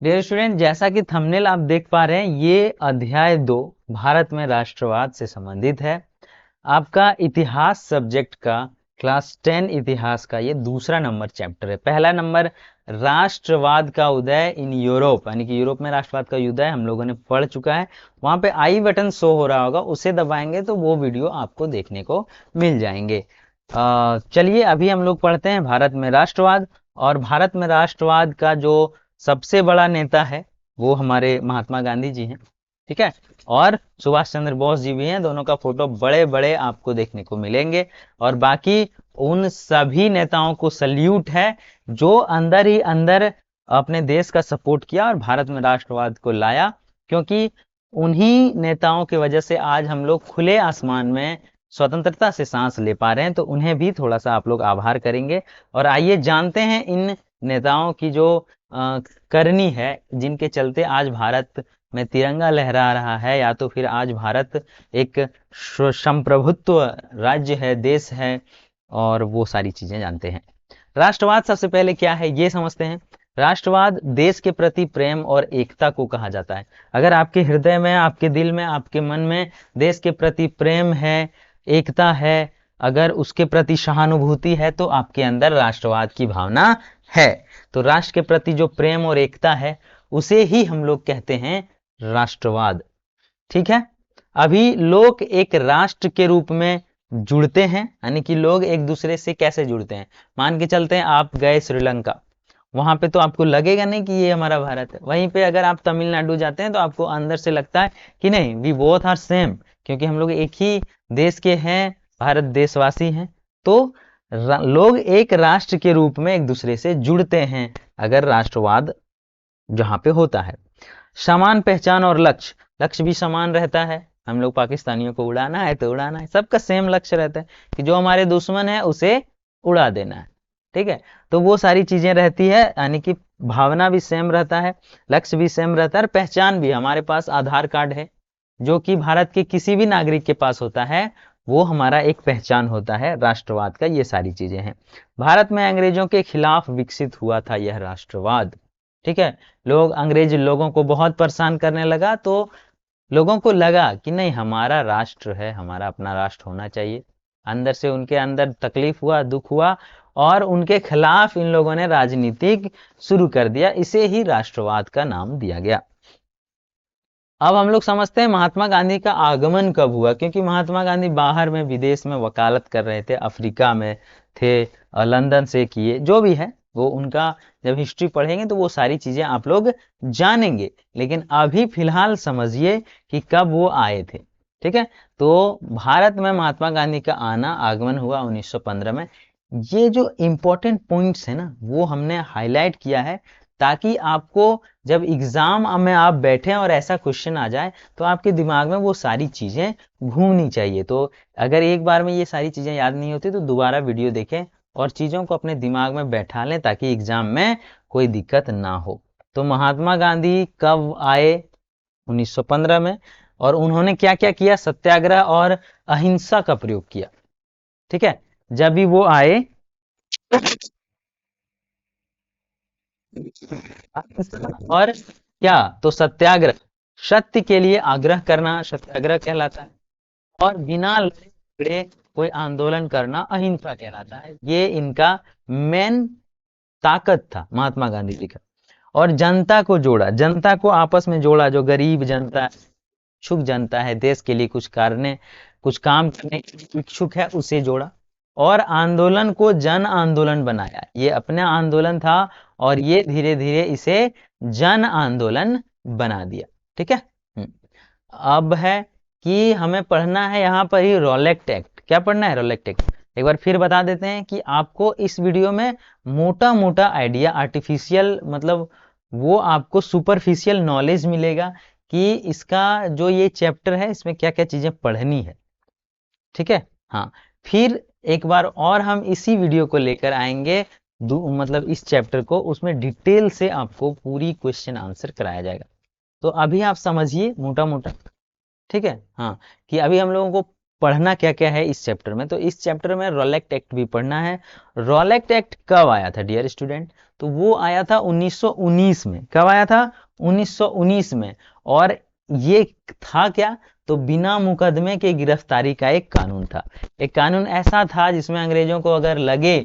Dear student, जैसा कि thumbnail आप देख पा रहे हैं, ये अध्याय 2 भारत में राष्ट्रवाद से संबंधित है। आपका इतिहास सब्जेक्ट का क्लास 10 इतिहास का ये दूसरा नंबर चैप्टर है। पहला नंबर राष्ट्रवाद का उदय इन यूरोप, यानी कि यूरोप में राष्ट्रवाद का उदय हम लोगों ने पढ़ चुका है। वहां पे आई बटन शो हो रहा होगा, उसे दबाएंगे तो वो वीडियो आपको देखने को मिल जाएंगे। चलिए अभी हम लोग पढ़ते हैं भारत में राष्ट्रवाद। और भारत में राष्ट्रवाद का जो सबसे बड़ा नेता है वो हमारे महात्मा गांधी जी हैं, ठीक है। और सुभाष चंद्र बोस जी भी हैं, दोनों का फोटो बड़े बड़े आपको देखने को मिलेंगे। और बाकी उन सभी नेताओं को सल्यूट है जो अंदर ही अंदर अपने देश का सपोर्ट किया और भारत में राष्ट्रवाद को लाया, क्योंकि उन्हीं नेताओं की वजह से आज हम लोग खुले आसमान में स्वतंत्रता से सांस ले पा रहे हैं। तो उन्हें भी थोड़ा सा आप लोग आभार करेंगे। और आइए जानते हैं इन नेताओं की जो करनी है, जिनके चलते आज भारत में तिरंगा लहरा रहा है, या तो फिर आज भारत एक संप्रभुत्व राज्य है, देश है। और वो सारी चीजें जानते हैं। राष्ट्रवाद सबसे पहले क्या है ये समझते हैं। राष्ट्रवाद देश के प्रति प्रेम और एकता को कहा जाता है। अगर आपके हृदय में, आपके दिल में, आपके मन में देश के प्रति प्रेम है, एकता है, अगर उसके प्रति सहानुभूति है, तो आपके अंदर राष्ट्रवाद की भावना है। तो राष्ट्र के प्रति जो प्रेम और एकता है उसे ही हम लोग कहते हैं राष्ट्रवाद, ठीक है। अभी लोग एक राष्ट्र के रूप में जुड़ते हैं, यानी कि लोग एक दूसरे से कैसे जुड़ते हैं। मान के चलते हैं आप गए श्रीलंका, वहां पे तो आपको लगेगा नहीं कि ये हमारा भारत है। वहीं पे अगर आप तमिलनाडु जाते हैं तो आपको अंदर से लगता है कि नहीं, वी बोथ आर सेम, क्योंकि हम लोग एक ही देश के हैं, भारत देशवासी हैं। तो लोग एक राष्ट्र के रूप में एक दूसरे से जुड़ते हैं अगर राष्ट्रवाद जहां पे होता है। समान पहचान और लक्ष्य, लक्ष्य भी समान रहता है। हम लोग पाकिस्तानियों को उड़ाना है तो उड़ाना है, सबका सेम लक्ष्य रहता है कि जो हमारे दुश्मन है उसे उड़ा देना है, ठीक है। तो वो सारी चीजें रहती है, यानी कि भावना भी सेम रहता है, लक्ष्य भी सेम रहता है, पहचान भी। हमारे पास आधार कार्ड है जो कि भारत के किसी भी नागरिक के पास होता है, वो हमारा एक पहचान होता है राष्ट्रवाद का। ये सारी चीजें हैं। भारत में अंग्रेजों के खिलाफ विकसित हुआ था यह राष्ट्रवाद, ठीक है। लोग, अंग्रेज लोगों को बहुत परेशान करने लगा, तो लोगों को लगा कि नहीं, हमारा राष्ट्र है, हमारा अपना राष्ट्र होना चाहिए। अंदर से उनके अंदर तकलीफ हुआ, दुख हुआ, और उनके खिलाफ इन लोगों ने राजनीतिक शुरू कर दिया। इसे ही राष्ट्रवाद का नाम दिया गया। अब हम लोग समझते हैं महात्मा गांधी का आगमन कब हुआ, क्योंकि महात्मा गांधी बाहर में, विदेश में वकालत कर रहे थे, अफ्रीका में थे, लंदन से किए, जो भी है वो उनका जब हिस्ट्री पढ़ेंगे तो वो सारी चीजें आप लोग जानेंगे। लेकिन अभी फिलहाल समझिए कि कब वो आए थे, ठीक है। तो भारत में महात्मा गांधी का आना, आगमन हुआ 1915 में। ये जो इंपॉर्टेंट पॉइंट्स है ना, वो हमने हाईलाइट किया है, ताकि आपको जब एग्जाम में आप बैठे और ऐसा क्वेश्चन आ जाए तो आपके दिमाग में वो सारी चीजें घूमनी चाहिए। तो अगर एक बार में ये सारी चीजें याद नहीं होती तो दोबारा वीडियो देखें और चीजों को अपने दिमाग में बैठा लें, ताकि एग्जाम में कोई दिक्कत ना हो। तो महात्मा गांधी कब आए? 1915 में। और उन्होंने क्या क्या किया? सत्याग्रह और अहिंसा का प्रयोग किया, ठीक है। जब भी वो आए, और क्या, तो सत्याग्रह, सत्य के लिए आग्रह करना सत्याग्रह कहलाता है। और बिना लड़े झगड़े कोई आंदोलन करना अहिंसा कहलाता है। ये इनका मेन ताकत था महात्मा गांधी जी का। और जनता को जोड़ा, जनता को आपस में जोड़ा, जो गरीब जनता है, इच्छुक जनता है, देश के लिए कुछ करने, कुछ काम करने की इच्छुक है, उसे जोड़ा। और आंदोलन को जन आंदोलन बनाया। ये अपना आंदोलन था और ये धीरे धीरे इसे जन आंदोलन बना दिया, ठीक है। अब है कि हमें पढ़ना है यहाँ पर ही रॉलेट एक्ट। क्या पढ़ना है? Rowlatt act. एक बार फिर बता देते हैं कि आपको इस वीडियो में मोटा मोटा आइडिया, आर्टिफिशियल मतलब वो आपको सुपरफिशियल नॉलेज मिलेगा कि इसका जो ये चैप्टर है इसमें क्या क्या चीजें पढ़नी है, ठीक है। हाँ, फिर एक बार और हम इसी वीडियो को लेकर आएंगे, मतलब इस चैप्टर को, उसमें डिटेल से आपको पूरी क्वेश्चन आंसर कराया जाएगा। तो अभी आप समझिए मोटा मोटा, ठीक है। हाँ, कि अभी हम लोगों को पढ़ना क्या क्या है इस चैप्टर में, तो इस चैप्टर में रॉलेट एक्ट भी पढ़ना है। रॉलेट एक्ट कब आया था डियर स्टूडेंट, तो वो आया था 1919 में। कब आया था? 1919 में। और ये था क्या, तो बिना मुकदमे के गिरफ्तारी का एक कानून था। एक कानून ऐसा था जिसमें अंग्रेजों को अगर लगे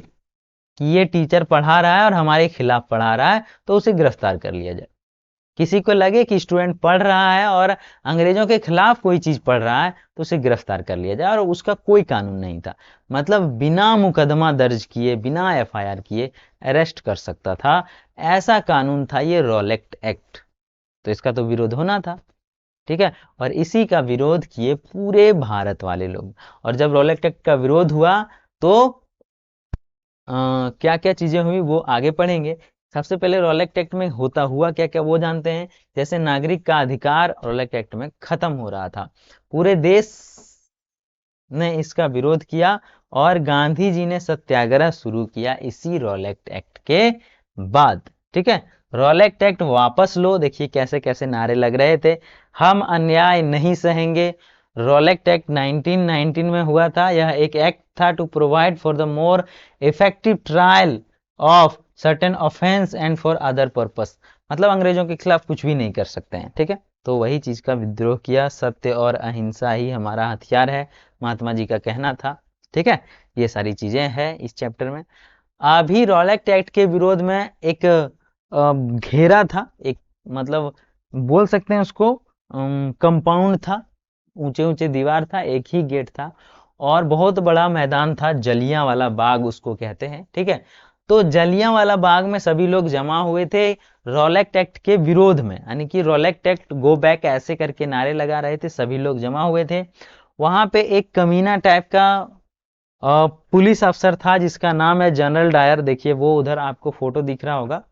कि ये टीचर पढ़ा रहा है और हमारे खिलाफ पढ़ा रहा है तो उसे गिरफ्तार कर लिया जाए। किसी को लगे कि स्टूडेंट पढ़ रहा है और अंग्रेजों के खिलाफ कोई चीज पढ़ रहा है तो उसे गिरफ्तार कर लिया जाए, और उसका कोई कानून नहीं था। मतलब बिना मुकदमा दर्ज किए, बिना एफआईआर किए अरेस्ट कर सकता था, ऐसा कानून था ये रॉलेट एक्ट। तो इसका तो विरोध होना था, ठीक है। और इसी का विरोध किए पूरे भारत वाले लोग। और जब रॉलेट एक्ट का विरोध हुआ तो क्या क्या चीजें हुई वो आगे पढ़ेंगे। सबसे पहले रॉलेट एक्ट में होता हुआ क्या क्या वो जानते हैं। जैसे नागरिक का अधिकार रॉलेट एक्ट में खत्म हो रहा था, पूरे देश ने इसका विरोध किया और गांधी जी ने सत्याग्रह शुरू किया इसी रॉलेट एक्ट के बाद, ठीक है। रॉलेट एक्ट वापस लो, देखिए कैसे कैसे नारे लग रहे थे। हम अन्याय नहीं सहेंगे। रॉलेट एक्ट 1919 में हुआ था। यह एक एक्ट था to provide for the more effective trial of certain offence and for other purpose. मतलब अंग्रेजों के खिलाफ कुछ भी नहीं कर सकते हैं, ठीक है। तो वही चीज का विद्रोह किया। सत्य और अहिंसा ही हमारा हथियार है, महात्मा जी का कहना था, ठीक है। ये सारी चीजें हैं इस चैप्टर में। अभी रॉलेट एक्ट के विरोध में एक घेरा था, एक मतलब बोल सकते हैं उसको कंपाउंड था, ऊंचे ऊंचे दीवार था, एक ही गेट था और बहुत बड़ा मैदान था, जलियांवाला बाग उसको कहते हैं, ठीक है। तो जलियांवाला बाग में सभी लोग जमा हुए थे रॉलेट एक्ट के विरोध में, यानी कि रॉलेट एक्ट गो बैक ऐसे करके नारे लगा रहे थे, सभी लोग जमा हुए थे। वहां पे एक कमीना टाइप का पुलिस अफसर था जिसका नाम है जनरल डायर। देखिए वो उधर आपको फोटो दिख रहा होगा।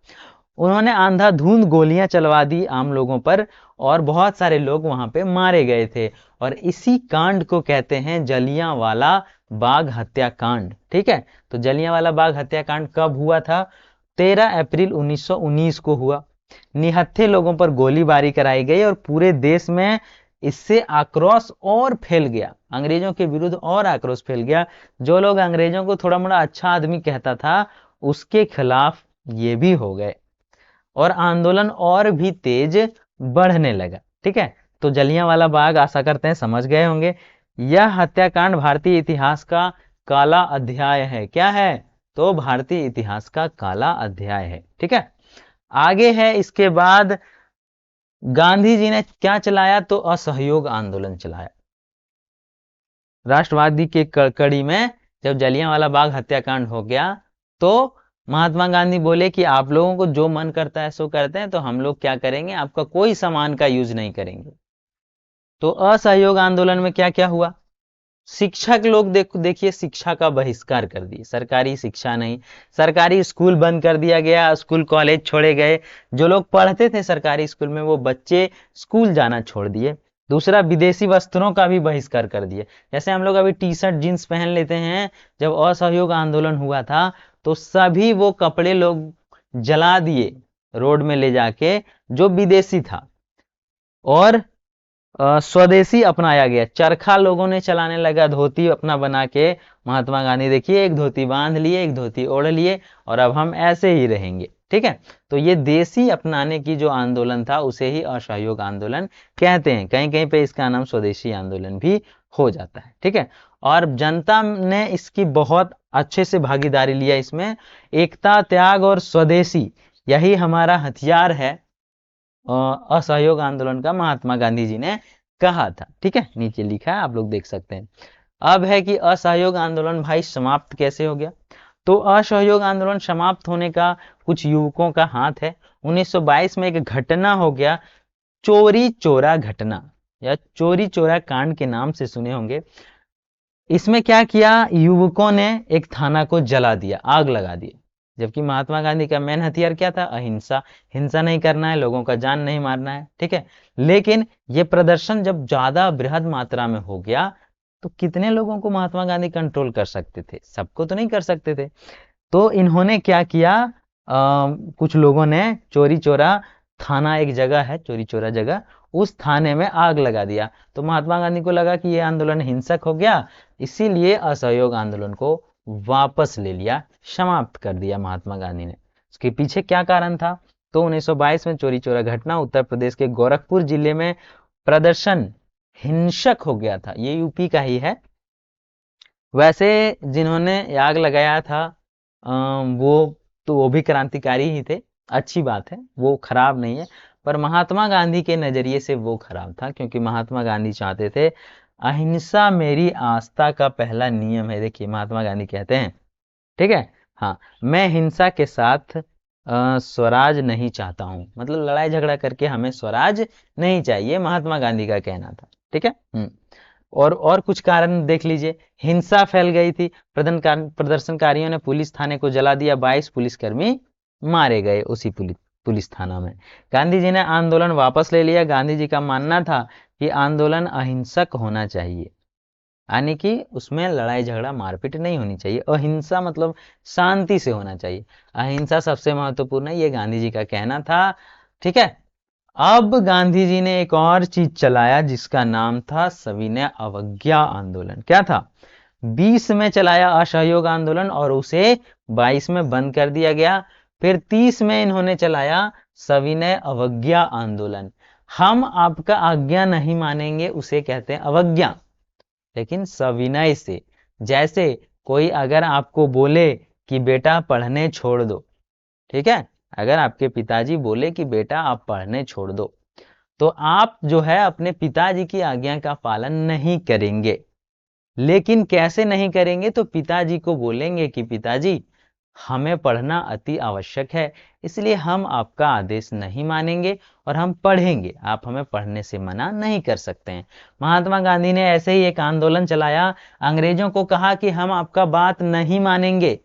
उन्होंने अंधाधुंध गोलियां चलवा दी आम लोगों पर और बहुत सारे लोग वहां पे मारे गए थे। और इसी कांड को कहते हैं जलियांवाला बाग हत्याकांड, ठीक है। तो जलियांवाला बाग हत्याकांड कब हुआ था? 13 अप्रैल 1919 को हुआ। निहत्थे लोगों पर गोलीबारी कराई गई और पूरे देश में इससे आक्रोश और फैल गया, अंग्रेजों के विरुद्ध और आक्रोश फैल गया। जो लोग अंग्रेजों को थोड़ा मोड़ा अच्छा आदमी कहता था उसके खिलाफ ये भी हो गए और आंदोलन और भी तेज बढ़ने लगा, ठीक है। तो जलियांवाला बाग आशा करते हैं समझ गए होंगे। यह हत्याकांड भारतीय इतिहास का काला अध्याय है। क्या है? तो भारतीय इतिहास का काला अध्याय है, ठीक है। आगे है इसके बाद गांधी जी ने क्या चलाया? तो असहयोग आंदोलन चलाया। राष्ट्रवादी के कड़ी में जब जलियांवाला बाग हत्याकांड हो गया तो महात्मा गांधी बोले कि आप लोगों को जो मन करता है सो करते हैं, तो हम लोग क्या करेंगे, आपका कोई सामान का यूज नहीं करेंगे। तो असहयोग आंदोलन में क्या क्या हुआ? शिक्षक लोग देखिए शिक्षा का बहिष्कार कर दिए, सरकारी शिक्षा नहीं, सरकारी स्कूल बंद कर दिया गया, स्कूल कॉलेज छोड़े गए। जो लोग पढ़ते थे सरकारी स्कूल में वो बच्चे स्कूल जाना छोड़ दिए। दूसरा, विदेशी वस्त्रों का भी बहिष्कार कर दिए। जैसे हम लोग अभी टी शर्ट जींस पहन लेते हैं, जब असहयोग आंदोलन हुआ था तो सभी वो कपड़े लोग जला दिए रोड में ले जाके जो विदेशी था, और स्वदेशी अपनाया गया। चरखा लोगों ने चलाने लगा, धोती अपना बना के। महात्मा गांधी देखिए एक धोती बांध लिए, एक धोती ओढ़ लिए और अब हम ऐसे ही रहेंगे, ठीक है। तो ये देसी अपनाने की जो आंदोलन था उसे ही असहयोग आंदोलन कहते हैं। कहीं कहीं पे इसका नाम स्वदेशी आंदोलन भी हो जाता है, ठीक है। और जनता ने इसकी बहुत अच्छे से भागीदारी लिया इसमें। एकता, त्याग और स्वदेशी यही हमारा हथियार है असहयोग आंदोलन का, महात्मा गांधी जी ने कहा था, ठीक है। नीचे लिखा है आप लोग देख सकते हैं। अब है कि असहयोग आंदोलन भाई समाप्त कैसे हो गया? तो असहयोग आंदोलन समाप्त होने का कुछ युवकों का हाथ है। 1922 में एक घटना हो गया, चोरी चोरा घटना या चोरी चोरा कांड के नाम से सुने होंगे। इसमें क्या किया, युवकों ने एक थाना को जला दिया, आग लगा दी। जबकि महात्मा गांधी का मेन हथियार क्या था? अहिंसा। हिंसा नहीं करना है, लोगों का जान नहीं मारना है, ठीक है। लेकिन ये प्रदर्शन जब ज्यादा बृहद मात्रा में हो गया तो कितने लोगों को महात्मा गांधी कंट्रोल कर सकते थे? सबको तो नहीं कर सकते थे। तो इन्होंने क्या किया, कुछ लोगों ने चोरी चोरा थाना, एक जगह है चोरी चोरा जगह, उस थाने में आग लगा दिया। तो महात्मा गांधी को लगा कि यह आंदोलन हिंसक हो गया, इसीलिए असहयोग आंदोलन को वापस ले लिया, समाप्त कर दिया महात्मा गांधी ने। उसके पीछे क्या कारण था? तो 1922 में चोरी चोरा घटना, उत्तर प्रदेश के गोरखपुर जिले में प्रदर्शन हिंसक हो गया था। ये यूपी का ही है। वैसे जिन्होंने आग लगाया था वो भी क्रांतिकारी ही थे, अच्छी बात है, वो खराब नहीं है। पर महात्मा गांधी के नजरिए से वो खराब था, क्योंकि महात्मा गांधी चाहते थे अहिंसा मेरी आस्था का पहला नियम है। देखिए महात्मा गांधी कहते हैं, ठीक है, हाँ, मैं हिंसा के साथ स्वराज नहीं चाहता हूं, मतलब लड़ाई झगड़ा करके हमें स्वराज नहीं चाहिए, महात्मा गांधी का कहना था। ठीक है। और कुछ कारण देख लीजिए। हिंसा फैल गई थी, प्रदर्शनकारियों ने पुलिस थाने को जला दिया, 22 पुलिसकर्मी मारे गए उसी पुलिस थाना में। गांधी जी ने आंदोलन वापस ले लिया। गांधी जी का मानना था कि आंदोलन अहिंसक होना चाहिए, यानी कि उसमें लड़ाई झगड़ा मारपीट नहीं होनी चाहिए। अहिंसा मतलब शांति से होना चाहिए, अहिंसा सबसे महत्वपूर्ण है, ये गांधी जी का कहना था। ठीक है। अब गांधी जी ने एक और चीज चलाया जिसका नाम था सविनय अवज्ञा आंदोलन। क्या था? 20 में चलाया असहयोग आंदोलन और उसे 22 में बंद कर दिया गया। फिर 30 में इन्होंने चलाया सविनय अवज्ञा आंदोलन। हम आपका आज्ञा नहीं मानेंगे, उसे कहते हैं अवज्ञा, लेकिन सविनय से। जैसे कोई अगर आपको बोले कि बेटा पढ़ने छोड़ दो, ठीक है, अगर आपके पिताजी बोले कि बेटा आप पढ़ने छोड़ दो, तो आप जो है अपने पिताजी की आज्ञा का पालन नहीं करेंगे। लेकिन कैसे नहीं करेंगे? तो पिताजी को बोलेंगे कि पिताजी हमें पढ़ना अति आवश्यक है, इसलिए हम आपका आदेश नहीं मानेंगे और हम पढ़ेंगे, आप हमें पढ़ने से मना नहीं कर सकते हैं। महात्मा गांधी ने ऐसे ही एक आंदोलन चलाया, अंग्रेजों को कहा कि हम आपका बात नहीं मानेंगे,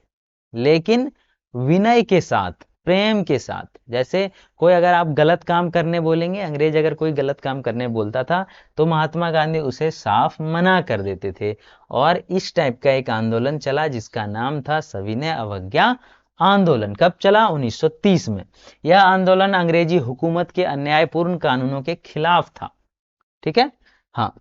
लेकिन विनय के साथ, प्रेम के साथ। जैसे कोई अगर आप गलत काम करने बोलेंगे, अंग्रेज अगर कोई गलत काम करने बोलता था तो महात्मा गांधी उसे साफ मना कर देते थे। और इस टाइप का एक आंदोलन चला जिसका नाम था सविनय अवज्ञा आंदोलन। कब चला? 1930 में। यह आंदोलन अंग्रेजी हुकूमत के अन्यायपूर्ण कानूनों के खिलाफ था। ठीक है। हाँ,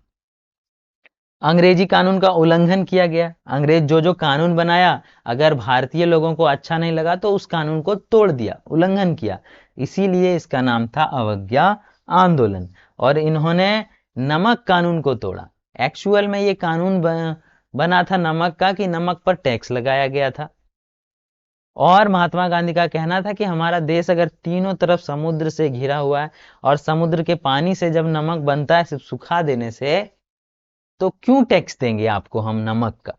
अंग्रेजी कानून का उल्लंघन किया गया। अंग्रेज जो जो कानून बनाया, अगर भारतीय लोगों को अच्छा नहीं लगा तो उस कानून को तोड़ दिया, उल्लंघन किया, इसीलिए इसका नाम था अवज्ञा आंदोलन। और इन्होंने नमक कानून को तोड़ा। एक्चुअल में ये कानून बना था नमक का, कि नमक पर टैक्स लगाया गया था। और महात्मा गांधी का कहना था कि हमारा देश अगर तीनों तरफ समुद्र से घिरा हुआ है और समुद्र के पानी से जब नमक बनता है, सिर्फ सुखा देने से, तो क्यों टैक्स देंगे आपको हम नमक का?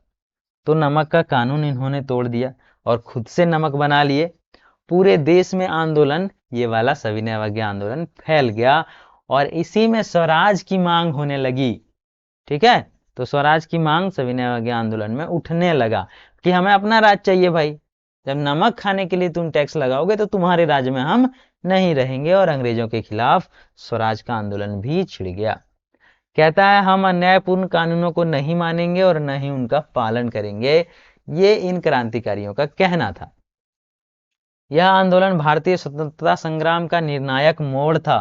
तो नमक का कानून इन्होंने तोड़ दिया और खुद से नमक बना लिए। पूरे देश में आंदोलन, ये वाला सविनय अवज्ञा आंदोलन फैल गया और इसी में स्वराज की मांग होने लगी। ठीक है। तो स्वराज की मांग सविनय अवज्ञा आंदोलन में उठने लगा कि हमें अपना राज चाहिए भाई। जब नमक खाने के लिए तुम टैक्स लगाओगे तो तुम्हारे राज्य में हम नहीं रहेंगे। और अंग्रेजों के खिलाफ स्वराज का आंदोलन भी छिड़ गया। कहता है हम अन्यायपूर्ण कानूनों को नहीं मानेंगे और न ही उनका पालन करेंगे। ये इन क्रांतिकारियों का कहना था। यह आंदोलन भारतीय स्वतंत्रता संग्राम का निर्णायक मोड़ था।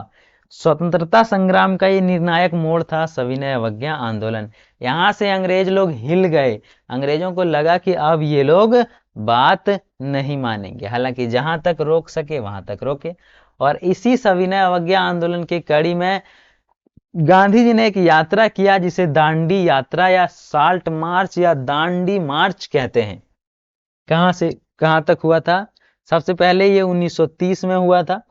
स्वतंत्रता संग्राम का ये निर्णायक मोड़ था सविनय अवज्ञा आंदोलन। यहां से अंग्रेज लोग हिल गए। अंग्रेजों को लगा कि अब ये लोग बात नहीं मानेंगे, हालांकि जहां तक रोक सके वहां तक रोके। और इसी सविनय अवज्ञा आंदोलन की कड़ी में गांधी जी ने एक यात्रा किया जिसे दांडी यात्रा या साल्ट मार्च या दांडी मार्च कहते हैं। कहां से कहां तक हुआ था? सबसे पहले ये 1930 में हुआ था।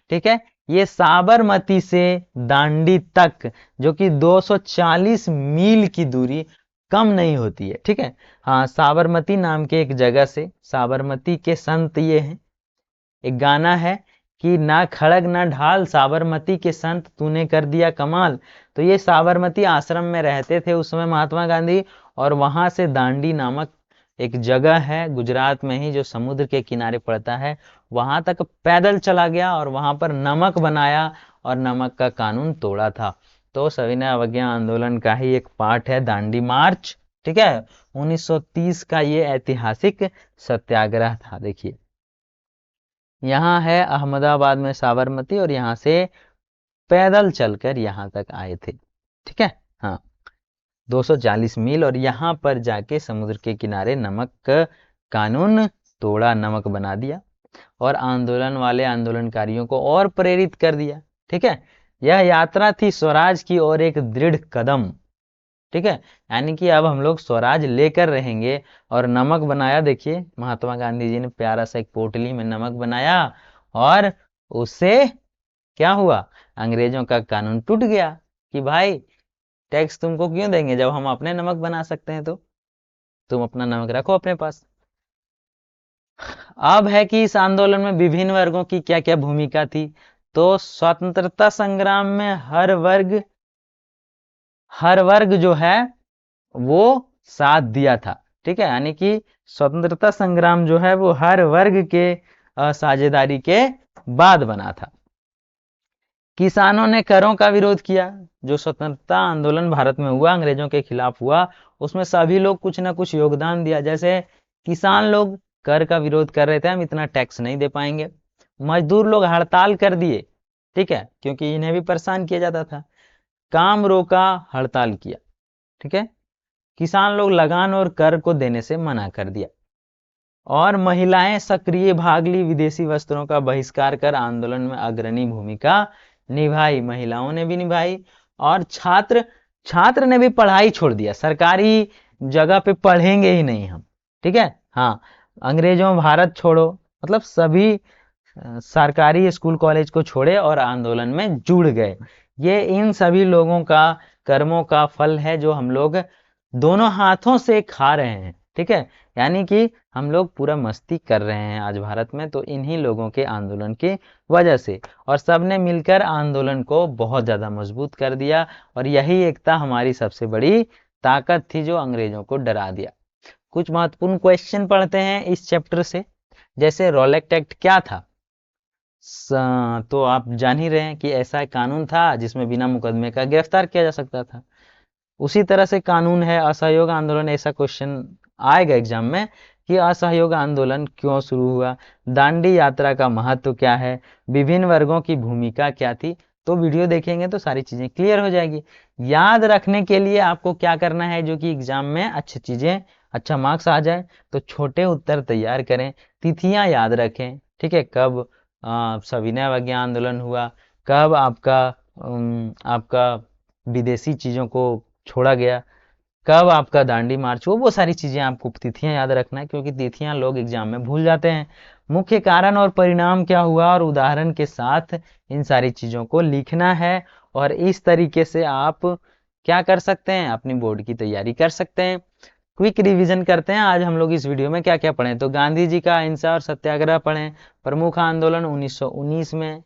ठीक है। ये साबरमती से दांडी तक, जो कि 240 मील की दूरी, कम नहीं होती है। ठीक है। हाँ, साबरमती नाम के एक जगह से, साबरमती के संत ये हैं। एक गाना है कि ना खड़ग ना ढाल साबरमती के संत तूने कर दिया कमाल। तो ये साबरमती आश्रम में रहते थे उस समय महात्मा गांधी, और वहां से दांडी नामक एक जगह है गुजरात में ही जो समुद्र के किनारे पड़ता है, वहां तक पैदल चला गया और वहां पर नमक बनाया और नमक का कानून तोड़ा था। तो सविनय अवज्ञा आंदोलन का ही एक पार्ट है दांडी मार्च। ठीक है। 1930 का ये ऐतिहासिक सत्याग्रह था। देखिए यहाँ है अहमदाबाद में साबरमती और यहाँ से पैदल चलकर यहाँ तक आए थे। ठीक है, हाँ 240 मील, और यहाँ पर जाके समुद्र के किनारे नमक का कानून तोड़ा, नमक बना दिया और आंदोलन वाले आंदोलनकारियों को और प्रेरित कर दिया। ठीक है, यह यात्रा थी स्वराज की और एक दृढ़ कदम। ठीक है, यानी कि अब हम लोग स्वराज लेकर रहेंगे। और नमक बनाया, देखिए महात्मा गांधी जी ने प्यारा सा एक पोटली में नमक बनाया और उससे क्या हुआ, अंग्रेजों का कानून टूट गया कि भाई टैक्स तुमको क्यों देंगे जब हम अपने नमक बना सकते हैं, तो तुम अपना नमक रखो अपने पास। अब है कि इस आंदोलन में विभिन्न वर्गों की क्या क्या भूमिका थी। तो स्वतंत्रता संग्राम में हर वर्ग जो है वो साथ दिया था। ठीक है, यानी कि स्वतंत्रता संग्राम जो है वो हर वर्ग के साझेदारी के बाद बना था। किसानों ने करों का विरोध किया। जो स्वतंत्रता आंदोलन भारत में हुआ, अंग्रेजों के खिलाफ हुआ, उसमें सभी लोग कुछ ना कुछ योगदान दिया। जैसे किसान लोग कर का विरोध कर रहे थे, हम इतना टैक्स नहीं दे पाएंगे। मजदूर लोग हड़ताल कर दिए, ठीक है, क्योंकि इन्हें भी परेशान किया जाता था। काम रोका, हड़ताल किया। ठीक है, किसान लोग लगान और कर को देने से मना कर दिया। और महिलाएं सक्रिय भाग ली, विदेशी वस्त्रों का बहिष्कार कर आंदोलन में अग्रणी भूमिका निभाई, महिलाओं ने भी निभाई। और छात्र ने भी पढ़ाई छोड़ दिया, सरकारी जगह पे पढ़ेंगे ही नहीं हम। ठीक है, हाँ अंग्रेजों भारत छोड़ो, मतलब सभी सरकारी स्कूल कॉलेज को छोड़े और आंदोलन में जुड़ गए। ये इन सभी लोगों का कर्मों का फल है जो हम लोग दोनों हाथों से खा रहे हैं। ठीक है, यानी कि हम लोग पूरा मस्ती कर रहे हैं आज भारत में, तो इन्हीं लोगों के आंदोलन की वजह से। और सबने मिलकर आंदोलन को बहुत ज़्यादा मजबूत कर दिया, और यही एकता हमारी सबसे बड़ी ताकत थी जो अंग्रेजों को डरा दिया। कुछ महत्वपूर्ण क्वेश्चन पढ़ते हैं इस चैप्टर से। जैसे रॉलेट एक्ट क्या था, तो आप जान ही रहे हैं कि ऐसा कानून था जिसमें बिना मुकदमे का गिरफ्तार किया जा सकता था। उसी तरह से कानून है असहयोग आंदोलन। ऐसा क्वेश्चन आएगा एग्जाम में कि असहयोग आंदोलन क्यों शुरू हुआ, दांडी यात्रा का महत्व क्या है, विभिन्न वर्गों की भूमिका क्या थी। तो वीडियो देखेंगे तो सारी चीजें क्लियर हो जाएगी। याद रखने के लिए आपको क्या करना है, जो कि एग्जाम में अच्छी चीजें, अच्छा मार्क्स आ जाए, तो छोटे उत्तर तैयार करें, तिथियां याद रखें। ठीक है, कब सविनय अवज्ञा आंदोलन हुआ, कब आपका विदेशी चीजों को छोड़ा गया, कब आपका दांडी मार्च हुआ, वो सारी चीजें आपको तिथियां याद रखना है, क्योंकि तिथियां लोग एग्जाम में भूल जाते हैं। मुख्य कारण और परिणाम क्या हुआ, और उदाहरण के साथ इन सारी चीजों को लिखना है। और इस तरीके से आप क्या कर सकते हैं, अपनी बोर्ड की तैयारी कर सकते हैं। क्विक रिवीजन करते हैं आज हम लोग इस वीडियो में क्या क्या पढ़ें। तो गांधी जी का अहिंसा और सत्याग्रह पढ़ें। प्रमुख आंदोलन 1919 में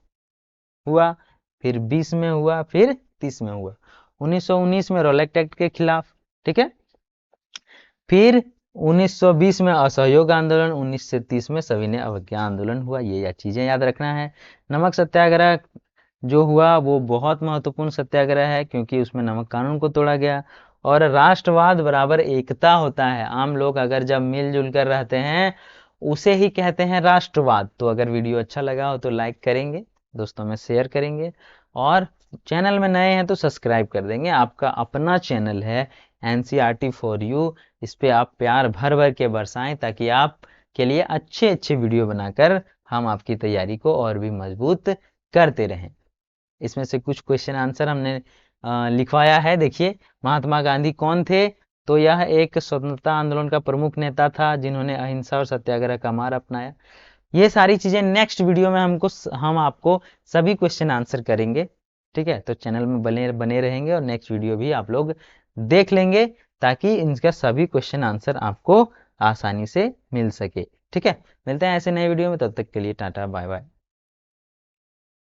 हुआ, फिर 20 में हुआ, फिर 30 में हुआ। 1919 में रॉलेट एक्ट के खिलाफ, ठीक है, फिर 1920 में असहयोग आंदोलन, 19 से 30 में सविनय अवज्ञा आंदोलन हुआ। ये चीजें याद रखना है। नमक सत्याग्रह जो हुआ वो बहुत महत्वपूर्ण सत्याग्रह है, क्योंकि उसमें नमक कानून को तोड़ा गया। और राष्ट्रवाद बराबर एकता होता है। आम लोग अगर जब मिलजुल कर रहते हैं उसे ही कहते हैं राष्ट्रवाद। तो अगर वीडियो अच्छा लगा हो तो लाइक करेंगे, दोस्तों में शेयर करेंगे, और चैनल में नए हैं तो सब्सक्राइब कर देंगे। आपका अपना चैनल है NCERT फॉर यू, इस पे आप प्यार भर भर के बरसाएं, ताकि आप के लिए अच्छे अच्छे वीडियो बनाकर हम आपकी तैयारी को और भी मजबूत करते रहें। इसमें से कुछ क्वेश्चन आंसर हमने लिखवाया है। देखिए, महात्मा गांधी कौन थे, तो यह एक स्वतंत्रता आंदोलन का प्रमुख नेता था जिन्होंने अहिंसा और सत्याग्रह का मार्ग अपनाया। ये सारी चीजें नेक्स्ट वीडियो में हम आपको सभी क्वेश्चन आंसर करेंगे। ठीक है, तो चैनल में बने रहेंगे और नेक्स्ट वीडियो भी आप लोग देख लेंगे, ताकि इनका सभी क्वेश्चन आंसर आपको आसानी से मिल सके। ठीक है, मिलते हैं ऐसे नए वीडियो में, तब तक के लिए टाटा बाय बाय।